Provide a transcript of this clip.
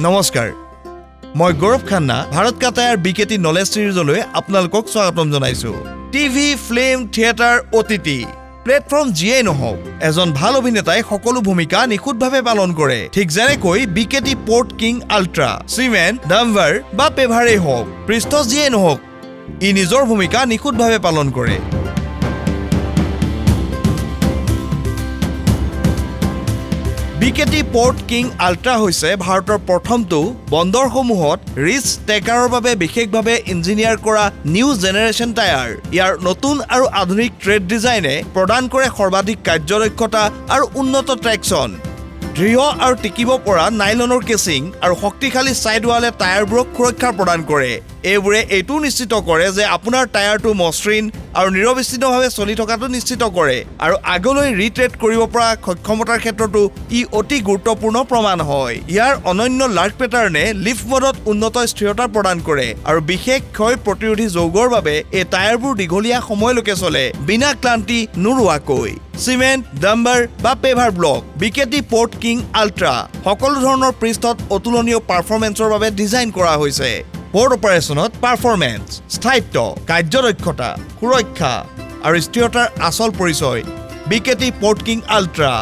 নমস্কাৰ মই গৌৰৱ খান্না ভাৰত কা tyre বিকেটি knowledge সিৰিজলৈ আপোনালোকক স্বাগতম জনাইছো TV film theatre OTT platform যিয়ে নহওক এজন ভাল অভিনেতাই সকলো ভূমিকা নিখুঁতভাৱে পালন কৰে ঠিক যেনেকৈ বিকেটি পৰ্ট কিং আল্ট্ৰা সিমেন ডাম্বাৰ বা পেভাৰে হওক পৃষ্ঠ যিয়ে নহওক ই নিজৰ ভূমিকা নিখুঁতভাৱে পালন কৰে বিকেটি পৰ্ট কিং আল্ট্ৰা হৈছে ভাৰতৰ প্ৰথমটো বন্দৰসমূহত ৰিচ টেকাৰৰ বাবে বিশেষভাৱে ইঞ্জিনিয়াৰ কৰা নিউ জেনেৰেশ্যন টায়াৰ ইয়াৰ নতুন আৰু আধুনিক ট্ৰেড ডিজাইনে প্ৰদান কৰে সৰ্বাধিক কাৰ্যদক্ষতা আৰু উন্নত ট্ৰেকচন দৃঢ় আৰু টিকিব পৰা নাইলনৰ কেচিং আৰু শক্তিশালী সাইডৱালে টায়াৰবোৰক সুৰক্ষা প্ৰদান কৰে এইবোৰে এইটো নিশ্চিত কৰে যে আপোনাৰ টায়াৰটো মসৃণ আৰু নিৰবিচ্ছিন্নভাৱে চলি থকাটো নিশ্চিত কৰে আৰু আগলৈ ৰিট্ৰেড কৰিব পৰা সক্ষমতাৰ ক্ষেত্ৰতো ই অতি গুৰুত্বপূৰ্ণ প্ৰমাণ হয় ইয়াৰ অনন্য লাৰ্ক পেটাৰ্নে লিফ্ট মোডত উন্নত স্থিৰতা প্ৰদান কৰে আৰু বিশেষ ক্ষয় প্ৰতিৰোধী যৌগৰ বাবে এই টায়াৰবোৰ দীঘলীয়া সময়লৈকে চলে বিনা ক্লান্তি নোৰোৱাকৈ সিমেন্ট ডাম্বাৰ বা paver block BKT Portking ultra সকলো ধৰণৰ পৃষ্ঠত অতুলনীয় পাৰফৰ্মেন্সৰ বাবে ডিজাইন কৰা হৈছে পোৰ্ট অপাৰেশ্যনত পাৰফৰ্মেন্স স্থায়িত্ব কাৰ্যদক্ষতা সুৰক্ষা আৰু স্থিৰতাৰ আচল পৰিচয় বিকেটি পৰ্ট কিং আল্ট্ৰা